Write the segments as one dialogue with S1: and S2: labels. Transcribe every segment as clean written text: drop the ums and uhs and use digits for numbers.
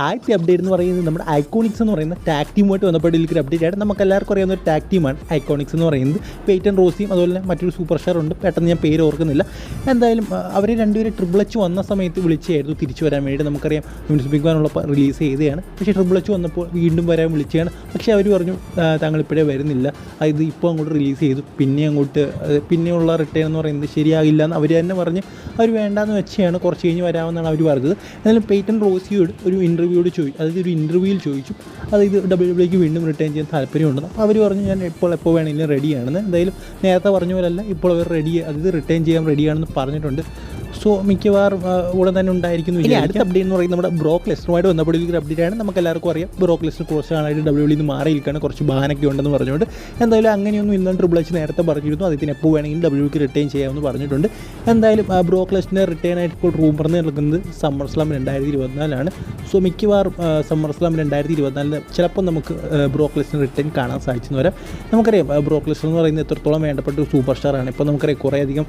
S1: ആദ്യത്തെ അപ്ഡേറ്റ് എന്ന് പറയുന്നത് നമ്മുടെ ഐക്കോണിക്സ് എന്ന് പറയുന്ന ടാഗ് ടീമായിട്ട് ബന്ധപ്പെട്ടുള്ള അപ്ഡേറ്റ് ആയിട്ട് നമുക്ക് എല്ലാവർക്കും അറിയാവുന്ന ഒരു ടാഗ് ടീമാണ് ഐക്കോണിക്സ് എന്ന് പറയുന്നത്. പെയ്റ്റൻ റോസിയും അതുപോലെ തന്നെ മറ്റൊരു സൂപ്പർ സ്റ്റാർ ഉണ്ട്, പെട്ടെന്ന് ഞാൻ പേര് ഓർക്കുന്നില്ല. എന്തായാലും അവർ രണ്ടുപേരും ട്രിപ്പിൾ എച്ച് വന്ന സമയത്ത് വിളിച്ചായിരുന്നു തിരിച്ചു വരാൻ വേണ്ടി. നമുക്കറിയാം മ്യൂണിസ് ബിഗ് ബാനുള്ള റിലീസ് ചെയ്തതാണ്, പക്ഷേ ട്രിപ്പിൾ എച്ച് വന്നപ്പോൾ വീണ്ടും വരാൻ വിളിച്ചതാണ്. പക്ഷേ അവർ പറഞ്ഞു താങ്കൾ ഇപ്പോഴേ വരുന്നില്ല, ഇത് ഇപ്പോൾ അങ്ങോട്ട് റിലീസ് ചെയ്തു, പിന്നെയുള്ള റിട്ടേൺ എന്ന് പറയുന്നത് ശരിയാകില്ല എന്ന് അവർ തന്നെ പറഞ്ഞ് അവർ വേണ്ടാന്ന് വെച്ചാണ് കുറച്ച് കഴിഞ്ഞ് വരാമെന്നാണ് അവർ പറഞ്ഞത്. എന്നാലും പെയ്റ്റൻ റോസിയോട് ഒരു ഇൻ്റർവ്യൂവിൽ ചോദിച്ചു അതായത് WWE വീണ്ടും റിട്ടേൺ ചെയ്യാൻ താല്പര്യമുണ്ടെന്ന്. അപ്പോൾ അവർ പറഞ്ഞു ഞാൻ എപ്പോൾ വേണമെങ്കിലും റെഡിയാണെന്ന്. എന്തായാലും നേരത്തെ പറഞ്ഞ പോലല്ല, ഇപ്പോൾ അവർ റിട്ടേൺ ചെയ്യാൻ റെഡിയാണെന്ന് പറഞ്ഞിട്ടുണ്ട്. സോ മിക്കവാറും ഉടൻ തന്നെ ഉണ്ടായിരിക്കുന്നു. ഇനി അടുത്ത അപ്ഡേറ്റ് എന്ന് പറയുന്നത് നമ്മുടെ ബ്രോക്ക് ലെസ്നറുമായിട്ട് ബന്ധപ്പെട്ടിരിക്കുന്ന അപ്ഡേറ്റാണ്. നമുക്ക് എല്ലാവർക്കും അറിയാം ബ്രോക്ക് ലെസ്നർ കുറച്ച് നാളായിട്ട് WWE നിന്ന് മാറിയിരിക്കുകയാണ്, കുറച്ച് ബാനൊക്കെ ഉണ്ടെന്ന് പറഞ്ഞുകൊണ്ട്. എന്തായാലും അങ്ങനെയൊന്നും ഇല്ലെന്ന് ട്രിപ്പിൾ എച്ച് നേരത്തെ പറഞ്ഞിരുന്നു, അതിന് എപ്പോൾ വേണമെങ്കിലും WWEക്ക് റിട്ടേൺ ചെയ്യാമെന്ന് പറഞ്ഞിട്ടുണ്ട്. എന്തായാലും ബ്രോക്ക് ലെസ്നർ റിട്ടേൺ ആയിട്ട് ഇപ്പോൾ റൂമർന്ന് നിൽക്കുന്നത് സമ്മർ സ്ലാം 2024 സോ മിക്കവാറും സമ്മർ സ്ലാം 2024 ചിലപ്പോൾ നമുക്ക് ബ്രോക്ക് ലെസ്നർ റിട്ടേൺ കാണാൻ സാധിച്ചെന്ന് വരാം. നമുക്കറിയാം ബ്രോക്ക് ലെസ്നർ എന്ന് പറയുന്നത് എത്രത്തോളം വേണ്ടപ്പെട്ട ഒരു സൂപ്പർ സ്റ്റാറാണ്. ഇപ്പോൾ നമുക്കറിയാം കുറേയധികം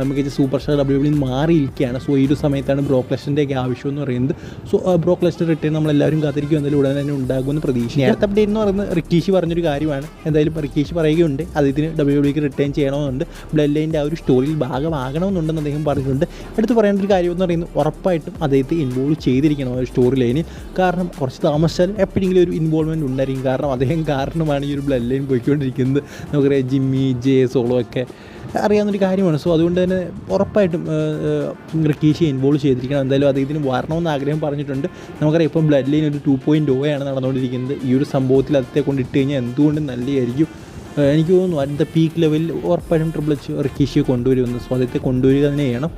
S1: മികച്ച സൂപ്പർ സ്റ്റാർ WWE നിന്ന് മാറിയിരിക്കുകയാണ്. സോ ഈ ഒരു സമയത്താണ് ബ്രോക്ക് ലെസ്നറിൻ്റെയൊക്കെ ആവശ്യം എന്ന് പറയുന്നത്. സോ ബ്രോക്ക് ലെസ്നർ റിട്ടേൺ നമ്മളെല്ലാവരും കാത്തിരിക്കും, എന്തായാലും ഉടനെ തന്നെ ഉണ്ടാകുമെന്ന് പ്രതീക്ഷിക്കും. അടുത്ത അപ്ഡേറ്റ് എന്ന് പറയുന്നത് റിക്കീഷി പറഞ്ഞൊരു കാര്യമാണ്. എന്തായാലും റിക്കീഷി പറയുകയുണ്ട് അതിന് WWEക്ക് റിട്ടേൺ ചെയ്യണമെന്നുണ്ട്, ബ്ലഡ് ലൈനിൻ്റെ ആ ഒരു സ്റ്റോറിയിൽ ഭാഗമാകണമെന്നുണ്ടെന്ന് അദ്ദേഹം പറഞ്ഞിട്ടുണ്ട്. എടുത്ത് പറയേണ്ട ഒരു കാര്യം എന്ന് പറയുന്നത് ഉറപ്പായിട്ടും അദ്ദേഹത്തെ ഇൻവോൾവ് ചെയ്തിരിക്കണം ആ ഒരു സ്റ്റോറി ലൈനിൽ. കാരണം കുറച്ച് താമസിച്ചാൽ എപ്പോഴെങ്കിലും ഒരു ഇൻവോൾവ്മെൻറ്റ് ഉണ്ടായിരിക്കും. കാരണം അദ്ദേഹം കാരണമാണ് ഈ ഒരു ബ്ലഡ് ലൈൻ പോയിക്കൊണ്ടിരിക്കുന്നത്. നമുക്കറിയാം ജിമ്മി ജെ സോളോ ഒക്കെ അറിയാവുന്നൊരു കാര്യമാണ്. സോ അതുകൊണ്ട് തന്നെ ഉറപ്പായിട്ടും റിക്കീഷി ഇൻവോൾവ് ചെയ്തിരിക്കണം. എന്തായാലും അദ്ദേഹത്തിന് വരണമെന്ന് ആഗ്രഹം പറഞ്ഞിട്ടുണ്ട്. നമുക്കറിയാം ഇപ്പം ബ്ലഡ് ലൈൻ ഒരു 2.0 ആണ് നടന്നുകൊണ്ടിരിക്കുന്നത്. ഈ ഒരു സംഭവത്തിൽ അദ്ദേഹത്തെ കൊണ്ടിട്ട് കഴിഞ്ഞാൽ എന്തുകൊണ്ടും നല്ലതായിരിക്കും. എനിക്ക് തോന്നുന്നു അറ്റ് ദ പീക്ക് ലെവലിൽ ഉറപ്പായിട്ടും ട്രിപ്പിൾ എച്ച് റിക്കീഷിയെ കൊണ്ടുവരുമെന്ന്. സോ അദ്ദേഹത്തെ കൊണ്ടുവരിക തന്നെ ചെയ്യണം.